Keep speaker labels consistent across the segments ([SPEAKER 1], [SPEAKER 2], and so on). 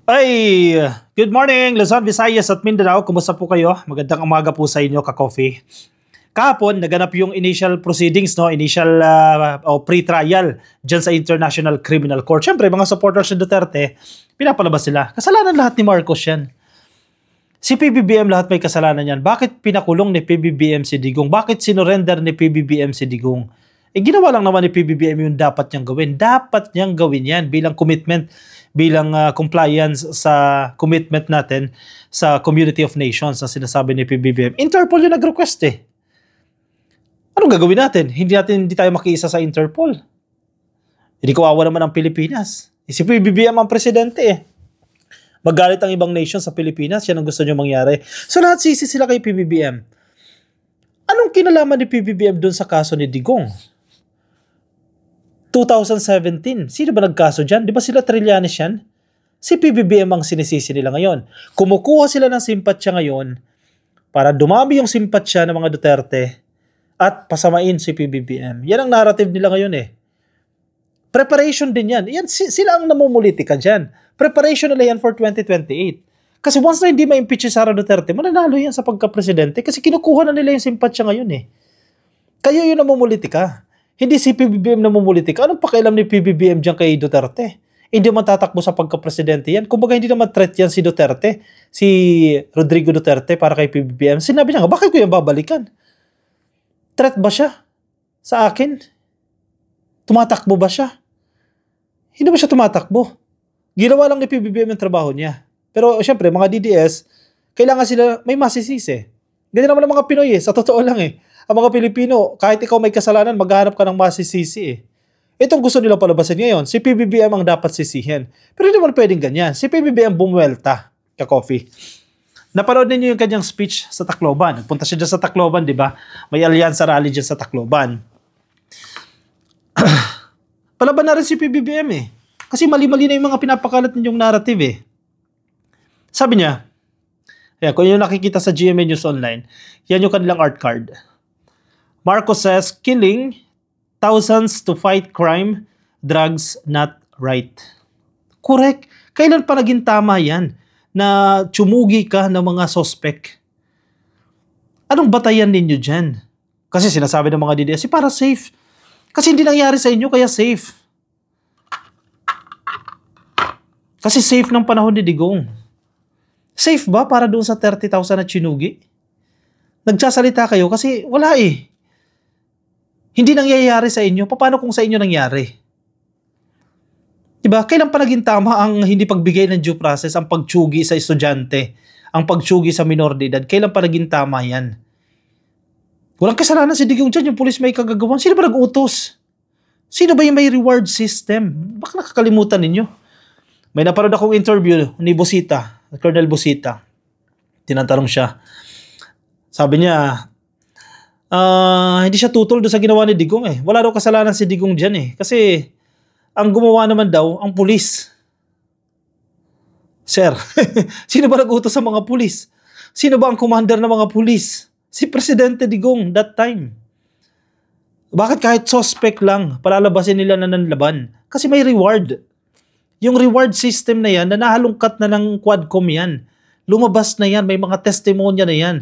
[SPEAKER 1] Ay, good morning Luzon, Visayas at Mindanao. Kumusta po kayo? Magandang umaga po sa inyo, ka-coffee. Kahapon, naganap yung initial proceedings, no? Initial o pre-trial dyan sa International Criminal Court. Siyempre, mga supporters ni Duterte, pinapalabas sila. Kasalanan lahat ni Marcos yan. Si PBBM lahat may kasalanan yan. Bakit pinakulong ni PBBM si Digong? Bakit sinurrender ni PBBM si Digong? Ginawa lang naman ni PBBM yung dapat niyang gawin. Dapat niyang gawin yan bilang commitment, bilang compliance sa commitment natin sa Community of Nations na sinasabi ni PBBM. Interpol yung nag-request eh. Anong gagawin natin? Hindi tayo makiisa sa Interpol. Hindi kawawa naman ang Pilipinas. Si PBBM ang presidente eh. Magalit ang ibang nation sa Pilipinas, yan ang gusto nyo mangyari. So lahat sisi sila kay PBBM. Anong kinalaman ni PBBM dun sa kaso ni Digong? 2017, sino ba nagkaso dyan? Di ba sila Trillanes yan? Si PBBM ang sinisisi nila ngayon. Kumukuha sila ng simpatsya ngayon para dumami yung simpatsya ng mga Duterte at pasamain si PBBM. Yan ang narrative nila ngayon eh. Preparation din yan. Sila ang namumulitika dyan. Preparation nila yan for 2028. Kasi once na hindi ma-impeach si Sara Duterte, mananalo yan sa pagka-presidente kasi kinukuha na nila yung simpatsya ngayon eh. Kayo yung namumulitika. Hindi si PBBM namumulitika. Anong pakialam ni PBBM dyan kay Duterte? Hindi man tatakbo sa pagka-presidente yan. Kumbaga hindi naman threat yan si Duterte, si Rodrigo Duterte para kay PBBM. Sinabi niya nga, bakit ko yung babalikan? Threat ba siya sa akin? Tumatakbo ba siya? Hindi ba siya tumatakbo? Ginawa lang ni PBBM yung trabaho niya. Pero syempre, mga DDS, kailangan sila may masisisi. Ganyan naman ang mga Pinoy eh. Sa totoo lang eh. Ang mga Pilipino, kahit ikaw may kasalanan, maghahanap ka ng masisisi eh. Itong gusto nilang palabasin ngayon, si PBBM ang dapat sisihin. Pero hindi naman pwedeng ganyan. Si PBBM bumuelta, ka-coffee. Napanood ninyo yung kanyang speech sa Tacloban. Nagpunta siya dyan sa Tacloban, di ba? May alyansa rally dyan sa Tacloban. Palaban na rin si PBBM eh. Kasi mali-mali na yung mga pinapakalat ninyong narrative eh. Sabi niya, kung yung nakikita sa GMA News Online, yan yung kanilang art card. Marcos says, killing thousands to fight crime, drugs not right. Correct. Kailan pa naging tama yan na tsumugi ka ng mga suspect? Anong batayan ninyo dyan? Kasi sinasabi ng mga DDS, para safe. Kasi hindi nangyari sa inyo, kaya safe. Kasi safe ng panahon ni Digong. Safe ba para doon sa 30,000 na chinugi? Nagsasalita kayo kasi wala eh. Hindi nangyayari sa inyo. Paano kung sa inyo nangyari? Diba? Kailan pa naging tama ang hindi pagbigay ng due process, ang pagtsugi sa estudyante, ang pagtsugi sa minor de edad? Kailan pa naging tama yan? Walang kasalanan si Digong dyan. Yung pulis may kagagawan. Sino ba nag-utos? Sino ba yung may reward system? Baka nakakalimutan ninyo? May naparod akong interview ni Busita, Colonel Busita. Tinatanong siya. Sabi niya, hindi siya tutol doon sa ginawa ni Digong eh. Wala daw kasalanan si Digong dyan eh. Kasi ang gumawa naman daw, ang pulis. Sir, sino ba nag-utos sa mga pulis? Sino ba ang commander ng mga pulis? Si Presidente Digong that time. Bakit kahit suspect lang, palalabasin nila na nanlaban? Kasi may reward. Yung reward system na yan, na nahalungkat na ng Quadcom yan. Lumabas na yan, may mga testimonya na yan.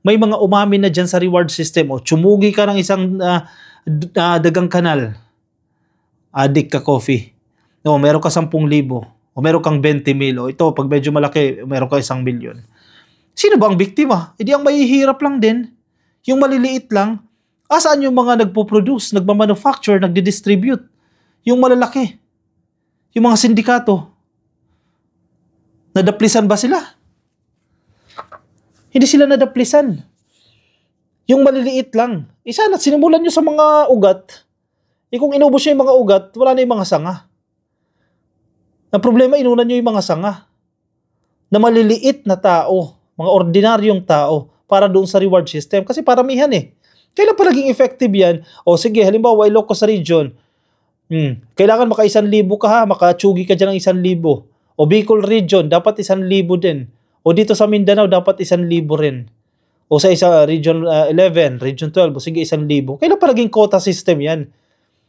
[SPEAKER 1] May mga umamin na dyan sa reward system. O tsumugi ka ng isang dagang kanal. Adik ka coffee. O meron ka 10,000. O meron kang 20,000. O ito, pag medyo malaki, meron ka 1,000,000. Sino ba ang biktima? Hindi ang mahihirap lang din. Yung maliliit lang. Asaan yung mga nagpo-produce, nagmamanufacture, nagdi-distribute? Yung malalaki. Yung mga sindikato. Nadaplisan ba sila? Hindi sila nadaplisan. Yung maliliit lang. Sana sinimulan nyo sa mga ugat. Kung inubos nyo yung mga ugat, wala na yung mga sanga. Ang problema, inunan nyo yung mga sanga. Na maliliit na tao, mga ordinaryong tao, para doon sa reward system. Kasi paramihan eh. Kailan pa naging effective yan? O sige, halimbawa, Ilocos Region, kailangan maka 1,000 ka ha, makatsugi ka dyan ng 1,000. O Bicol Region, dapat 1,000 din. O dito sa Mindanao, dapat 1,000 rin. O sa isa, Region 11, Region 12, o sige 1,000. Kailan pa naging quota system yan?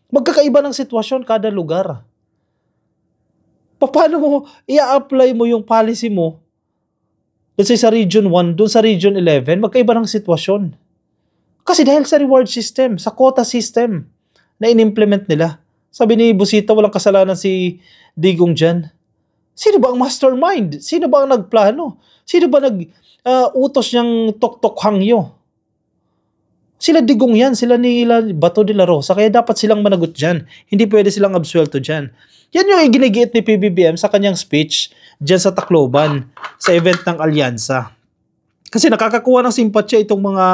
[SPEAKER 1] Magkakaiba ng sitwasyon kada lugar. Paano mo i-apply mo yung policy mo doon sa Region 1, doon sa Region 11, magkaiba ng sitwasyon. Kasi dahil sa reward system, sa quota system na in-implement nila. Sabi ni Busita, walang kasalanan si Digong dyan. Sino ba ang mastermind? Sino ba ang nagplano? Sino ba utos niyang Tok Hangyo? Sila Digong yan, sila ni Bato de la Rosa, kaya dapat silang managot dyan. Hindi pwede silang absuelto dyan. Yan yung ginigiit ni PBBM sa kanyang speech dyan sa Tacloban, sa event ng Alyansa. Kasi nakakakuha ng simpatsya itong mga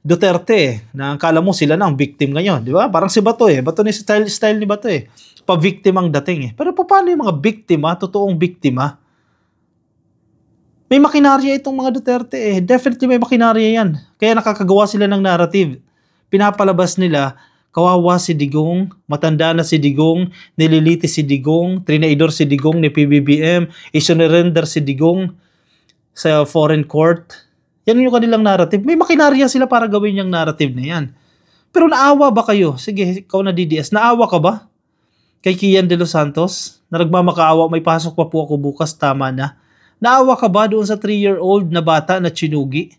[SPEAKER 1] Duterte, na akala mo sila na ang victim ngayon, di ba? Parang si Bato Bato ni style ni Bato pa-victim ang dating Pero paano yung mga biktima, totoong biktima? May makinarya itong mga Duterte Definitely may makinarya yan. Kaya nakakagawa sila ng narrative. Pinapalabas nila, kawawa si Digong, matanda na si Digong, nililitis si Digong, trinaidor si Digong ni PBBM, isinurrender si Digong sa foreign court. Yan yung kanilang narrative. May makinarya sila para gawin yung narrative na yan. Pero naawa ba kayo? Sige, ikaw na DDS. Naawa ka ba? Kay Kian de los Santos? Na nagmamakaawa, may pasok pa po ako bukas, tama na. Naawa ka ba doon sa 3-year-old na bata na chinugi?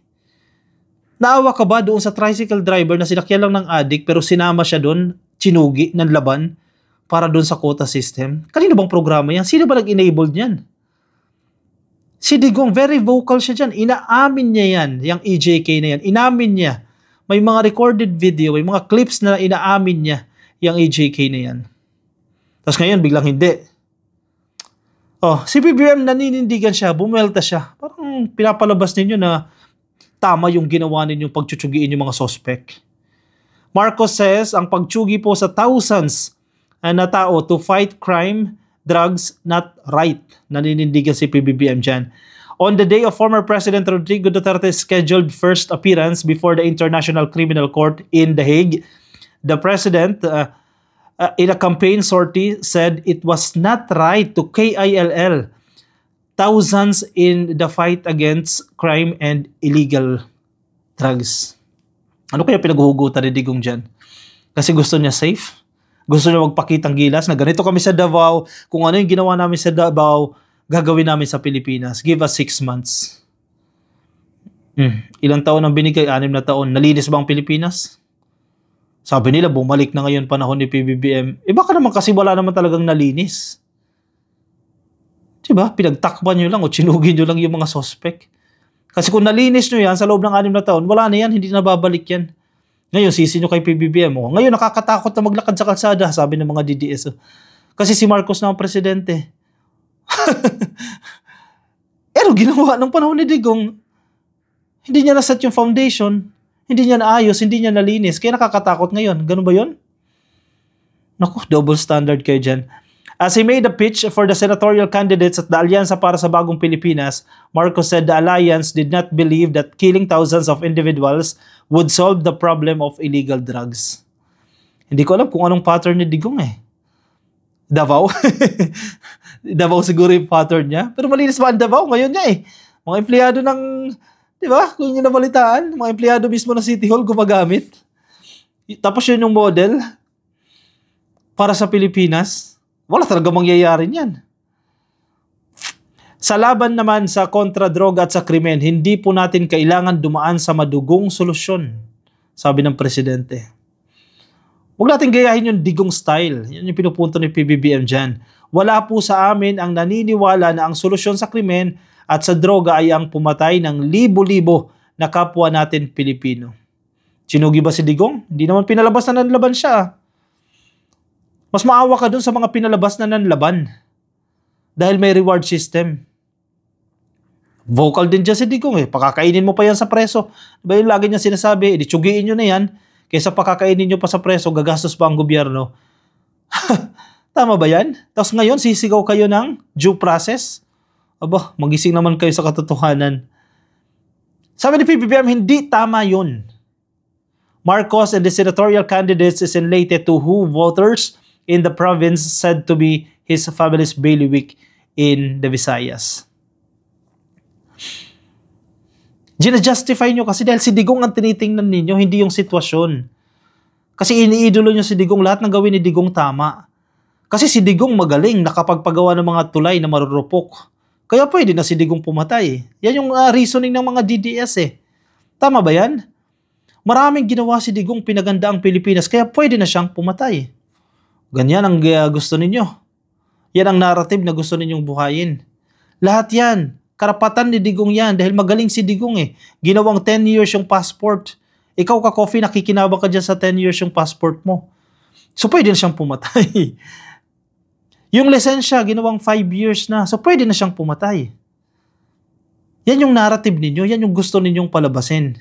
[SPEAKER 1] Naawa ka ba doon sa tricycle driver na sinakyan lang ng adik pero sinama siya doon, chinugi, ng laban para doon sa quota system? Kanino bang programa yan? Sino ba nag-enable niyan? Si Digong, very vocal siya dyan. Inaamin niya yan, yung EJK na yan. Inamin niya. May mga recorded video, may mga clips na inaamin niya yung EJK na yan. Tapos ngayon, biglang hindi. Si PBBM naninindigan siya, bumwelta siya. Parang pinapalabas ninyo na tama yung ginawa ninyong pagtsutugiin yung mga suspect. Marcos says, ang pagtsugi po sa thousands na tao to fight crime, drugs, not right. Naninindigan si PBBM dyan. On the day of former President Rodrigo Duterte's scheduled first appearance before the International Criminal Court in The Hague, the President, in a campaign sortie, said it was not right to KILL thousands in the fight against crime and illegal drugs. Ano kaya pinaghuhugutan ni Digong dyan? Kasi gusto niya safe? Gusto niya magpakitang gilas na ganito kami sa Davao, kung ano yung ginawa namin sa Davao, gagawin namin sa Pilipinas. Give us 6 months. Ilang taon ang binigay? 6 na taon. Nalinis ba ang Pilipinas? Sabi nila, bumalik na ngayon panahon ni PBBM. Baka naman kasi wala naman talagang nalinis. Diba? Pinagtakpan nyo lang o chinugin nyo lang yung mga suspect. Kasi kung nalinis nyo yan sa loob ng 6 na taon, wala na yan, hindi na babalik yan. Ngayon, sisi nyo kay PBBM. Ngayon, nakakatakot na maglakad sa kalsada, sabi ng mga DDS. Kasi si Marcos na ang presidente. Pero ginawa ng panahon ni Digong, hindi niya naset yung foundation, hindi niya naayos, hindi niya nalinis, kaya nakakatakot ngayon. Ganun ba yun? Naku, double standard kayo dyan. As he made a pitch for the senatorial candidates at the Alyansa para sa Bagong Pilipinas, Marcos said the alliance did not believe that killing thousands of individuals would solve the problem of illegal drugs. Hindi ko alam kung anong pattern ni Digong Davao? Davao siguro yung pattern niya. Pero malinis ba ang Davao? Ngayon niya Mga empleyado ng, di ba? Kung yun nabalitaan, mga empleyado mismo ng City Hall gumagamit. Tapos yun yung model para sa Pilipinas. Wala talaga mangyayari niyan. Sa laban naman sa kontra-droga at sa krimen, hindi po natin kailangan dumaan sa madugong solusyon, sabi ng presidente. Huwag natin gayahin yung Digong style. Yan yung pinupunto ni PBBM dyan. Wala po sa amin ang naniniwala na ang solusyon sa krimen at sa droga ay ang pumatay ng libo-libo na kapwa natin Pilipino. Sinugi ba si Digong? Hindi naman pinalabas na nanlaban siya. Mas maawa ka dun sa mga pinalabas na nanlaban. Dahil may reward system. Vocal din dyan si Digong Pakakainin mo pa yan sa preso. Diba yung lagi niya sinasabi, tsugiin nyo na yan. Kaysa pakakainin nyo pa sa preso, gagastos pa ang gobyerno. Tama ba yan? Tapos ngayon, sisigaw kayo ng due process? Aba, magising naman kayo sa katotohanan. Sabi ni PBBM, hindi tama yun. Marcos and the senatorial candidates is related to who voters in the province said to be his family's bailiwick in the Visayas. Gina-justify nyo kasi dahil si Digong ang tinitingnan ninyo, hindi yung sitwasyon. Kasi iniidolo nyo si Digong, lahat ng gawin ni Digong tama. Kasi si Digong magaling, nakapagpagawa ng mga tulay na marurupok. Kaya pwede na si Digong pumatay. Yan yung reasoning ng mga DDS eh. Tama ba yan? Maraming ginawa si Digong, pinaganda ang Pilipinas, kaya pwede na siyang pumatay. Ganyan ang gusto ninyo. Yan ang narrative na gusto ninyong buhayin. Lahat yan, karapatan ni Digong yan dahil magaling si Digong eh. Ginawang 10 years yung passport. Ikaw ka Coffee, nakikinabang ka dyan sa 10 years yung passport mo. So pwede na siyang pumatay. Yung lisensya, ginawang 5 years na. So pwede na siyang pumatay. Yan yung narrative ninyo, yan yung gusto ninyong palabasin.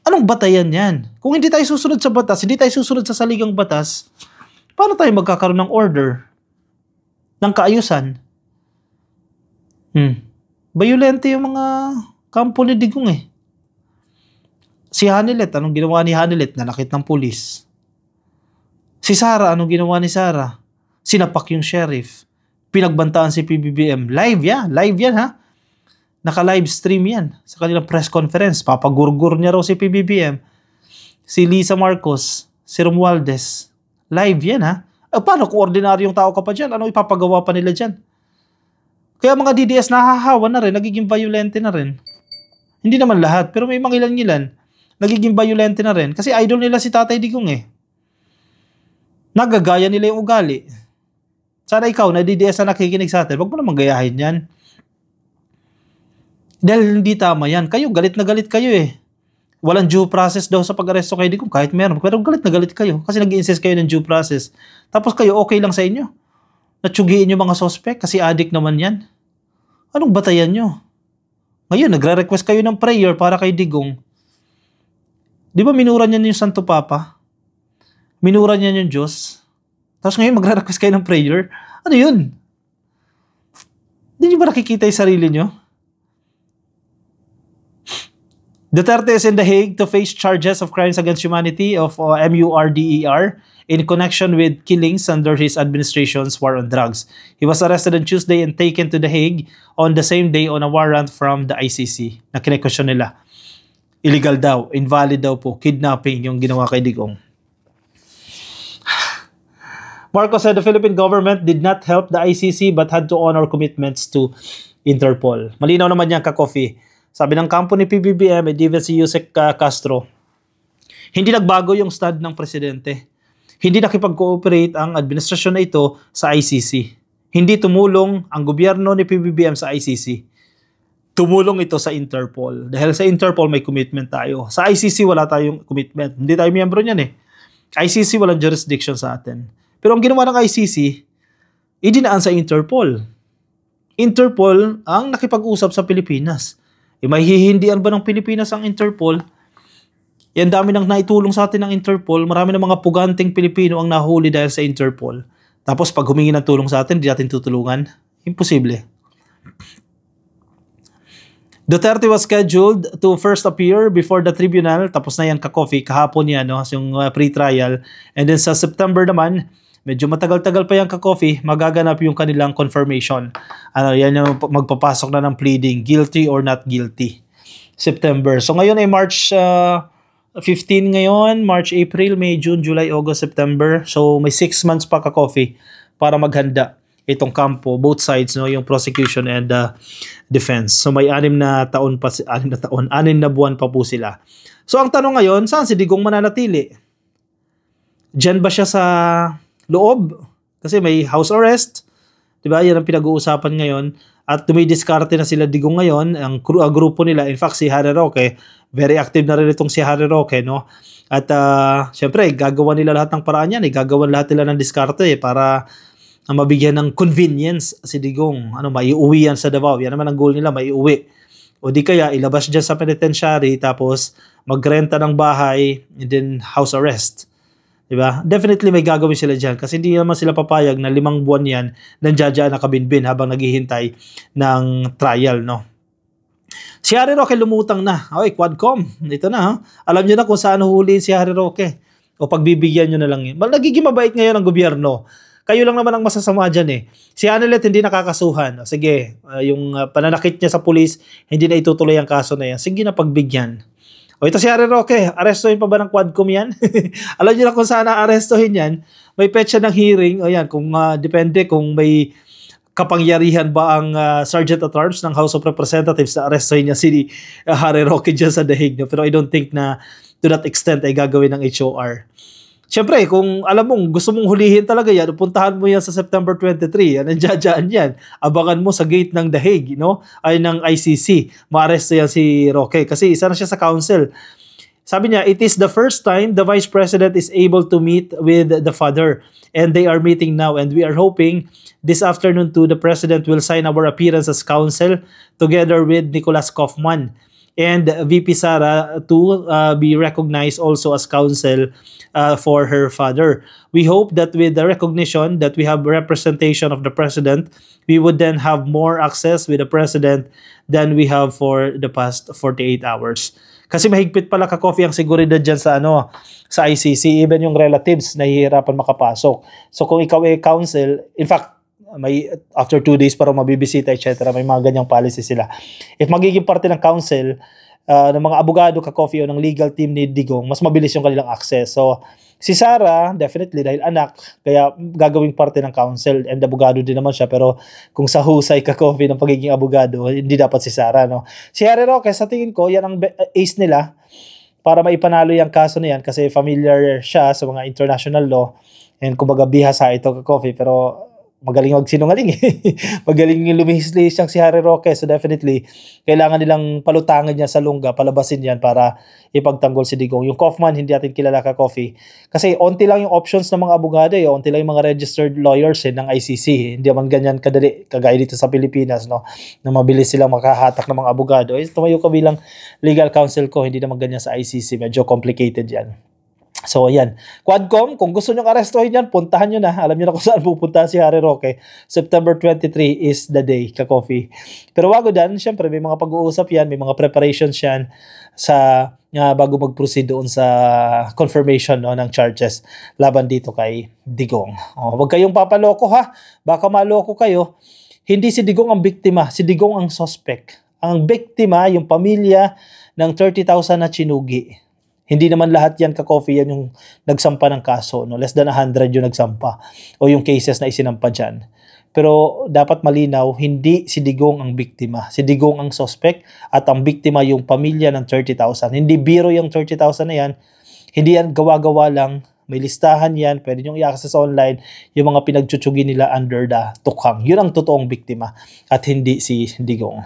[SPEAKER 1] Anong batayan yan? Kung hindi tayo susunod sa batas, hindi tayo susunod sa saligang batas, paano tayo magkakaroon ng order? Ng kaayusan? Violente yung mga kampo ni Digong eh. Si Hanilet, anong ginawa ni Hanilet? Nanakit ng pulis. Si Sara, anong ginawa ni Sara? Sinapak yung sheriff. Pinagbantaan si PBBM. Live yan ha. Naka-live stream yan sa kanilang press conference. Papagurgur niya raw si PBBM. Si Lisa Marcos, si Romualdez. Live yan ha. Paano kung ordinaryong tao ka pa dyan? Ano ipapagawa pa nila dyan? Kaya mga DDS nahahawa na rin, nagiging violente na rin. Hindi naman lahat, pero may mga ilan-ilan nagiging violente na rin. Kasi idol nila si Tatay Digong eh. Nagagaya nila yung ugali. Sana ikaw na DDS na nakikinig sa atin, wag mo naman gayahin yan. Dahil hindi tama yan. Kayo, galit na galit kayo eh. Walang due process daw sa pag-aresto kay Digong, kahit meron. Pero galit na galit kayo kasi nag-i-insist kayo ng due process. Tapos kayo, okay lang sa inyo. Natsugiin nyo mga suspect kasi addict naman yan. Anong batayan nyo? Ngayon, nagre-request kayo ng prayer para kay Digong. Di ba minura niya yung Santo Papa? Minura niya yung Diyos? Tapos ngayon, magre-request kayo ng prayer? Ano yun? Hindi nyo ba nakikita yung sarili nyo? Duterte is in The Hague to face charges of crimes against humanity of MURDER in connection with killings under his administration's war on drugs. He was arrested on Tuesday and taken to The Hague on the same day on a warrant from the ICC. Na kine-question nila. Illegal daw, invalid daw po, kidnapping yung ginawa kay Digong. Marcos said the Philippine government did not help the ICC but had to honor commitments to Interpol. Malinaw naman yan ka-coffee. Sabi ng kampo ni PBBM, even si Yusek Castro, hindi nagbago yung stand ng presidente. Hindi nakipag-cooperate ang administrasyon na ito sa ICC. Hindi tumulong ang gobyerno ni PBBM sa ICC. Tumulong ito sa Interpol. Dahil sa Interpol may commitment tayo. Sa ICC wala tayong commitment. Hindi tayo miyembro niyan eh. ICC walang jurisdiction sa atin. Pero ang ginawa ng ICC, idinaan sa Interpol. Interpol ang nakipag-usap sa Pilipinas. May hihindian ba ng Pilipinas ang Interpol? Yan dami nang naitulong sa atin ng Interpol. Marami ng mga puganting Pilipino ang nahuli dahil sa Interpol. Tapos pag humingi ng tulong sa atin, hindi natin tutulungan. Imposible. Duterte was scheduled to first appear before the tribunal. Tapos na yan ka-coffee. Kahapon yan, no? Yung pre-trial. And then sa September naman, medyo matagal-tagal pa yan ka-coffee, magaganap yung kanilang confirmation. Yan yung magpapasok na ng pleading, guilty or not guilty. September. So ngayon ay March 15 ngayon, March, April, May, June, July, August, September. So may 6 months pa ka-coffee para maghanda itong kampo, both sides, no, yung prosecution and defense. So may 6 na buwan pa po sila. So ang tanong ngayon, saan si Digong mananatili? Diyan ba siya sa loob? Kasi may house arrest. Diba? Yan ang pinag-uusapan ngayon. At tumidiskarte na sila Digong ngayon. Ang grupo nila, in fact, si Harry Roque, very active na rin itong si Harry Roque, no? At syempre, gagawa nila lahat ng paraan yan. Gagawa lahat nila ng diskarte para mabigyan ng convenience si Digong. Maiuwi yan sa Davao. Yan naman ang goal nila, maiuwi. O di kaya, ilabas dyan sa penitentiary, tapos magrenta ng bahay, and then house arrest. Diba? Definitely may gagawin sila dyan kasi hindi naman sila papayag na 5 buwan yan nandiyan nakabinbin habang naghihintay ng trial, no? Si Harry Roque lumutang na. Okay, Quadcom. Ito na, ha? Alam nyo na kung saan huhulihin si Harry Roque. O pagbibigyan nyo na lang yun. Nagiging mabait ngayon ang gobyerno. Kayo lang naman ang masasama dyan eh. Si Hanilet hindi nakakasuhan. Sige, yung pananakit niya sa pulis, hindi na itutuloy ang kaso na yan. Sige na pagbigyan. O ito si Harry Roque, arestuhin pa ba ng Quadcom yan? Alam niyo na kung saan na-arestuhin yan. may petsa ng hearing. Ayan, kung depende kung may kapangyarihan ba ang Sergeant at Arms ng House of Representatives na arrestuhin niya si Harry Roque dyan sa The Hague. No? Pero I don't think na to that extent ay gagawin ng HOR. Siyempre, kung alam mong gusto mong hulihin talaga yan, puntahan mo yan sa September 23. Nandiyan yan. Abangan mo sa gate ng The Hague, no? Ay ng ICC. Maaresto yan si Roque kasi isa na siya sa council. Sabi niya, it is the first time the Vice President is able to meet with the father. And they are meeting now. And we are hoping this afternoon too, the President will sign our appearance as counsel together with Nicholas Kaufman. And VP Sara to be recognized also as counsel for her father. We hope that with the recognition that we have representation of the President, we would then have more access with the President than we have for the past 48 hours. Kasi mahigpit pala ka-coffee ang seguridad dyan sa sa ICC, even yung relatives nahihirapan makapasok. So kung ikaw ay counsel, in fact, may after 2 days para mabibisita, etc. May mga ganyang policy sila. If magiging parte ng council, ng mga abogado ka-coffee o ng legal team ni Digong, mas mabilis yung kanilang access. So, si Sara, definitely, dahil anak, kaya gagawing parte ng council and abogado din naman siya. Pero kung sa husay ka-coffee ng pagiging abogado, hindi dapat si Sara, no? Si Harry Roque, sa tingin ko, yan ang ace nila para maipanalo yung kaso na yan kasi familiar siya sa mga international law and kumbaga bihasa ito ka-coffee. Pero magaling magsinungaling magaling lumihis-lihis siyang si Harry Roque. So definitely, kailangan nilang palutangan niya sa lungga, palabasin yan para ipagtanggol si Digong. Yung Kaufman, hindi natin kilala ka-coffee. Kasi onti lang yung options ng mga abogado, onti lang yung mga registered lawyers ng ICC. Hindi naman ganyan kadali, kagaya dito sa Pilipinas, no? Na mabilis silang makahatak ng mga abogado. Tumayo ka bilang legal counsel ko, hindi naman ganyan sa ICC. Medyo complicated yan. So, ayan. Quadcom, kung gusto nyo arestuhin yan, puntahan nyo na. Alam nyo na kung saan pupunta si Harry Roque. September 23 is the day, ka-coffee. Pero bago dan, syempre, may mga pag-uusap yan, may mga preparations yan sa bago mag-proceed doon sa confirmation ng charges laban dito kay Digong. Huwag kayong papaloko ha. Baka maloko kayo. Hindi si Digong ang biktima, si Digong ang suspect. Ang biktima, yung pamilya ng 30,000 na chinugi. Hindi naman lahat yan ka-coffee yan yung nagsampa ng kaso. No? Less than 100 yung nagsampa o yung cases na isinampa dyan. Pero dapat malinaw, hindi si Digong ang biktima. Si Digong ang suspect at ang biktima yung pamilya ng 30,000. Hindi biro yung 30,000 na yan. Hindi yan gawa-gawa lang. May listahan yan. Pwede nyo i-access online yung mga pinagtsutsugin nila under the tukhang. Yun ang totoong biktima at hindi si Digong.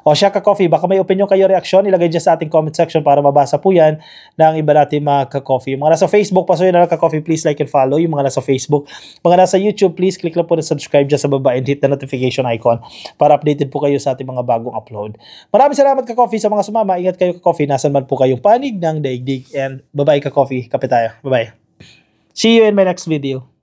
[SPEAKER 1] O siya ka-coffee, baka may opinion kayo, reaksyon, ilagay dyan sa ating comment section para mabasa po yan ng iba natin mga ka-coffee. Yung mga nasa Facebook, pasuyin na lang ka-coffee, please like and follow. Yung mga nasa Facebook, mga nasa YouTube, please click lang po na subscribe dyan sa baba and hit the notification icon para updated po kayo sa ating mga bagong upload. Maraming salamat ka-coffee sa mga sumama. Ingat kayo ka-coffee, nasan man po kayong panig ng daigdig. And bye-bye ka-coffee, kape tayo. Bye-bye. See you in my next video.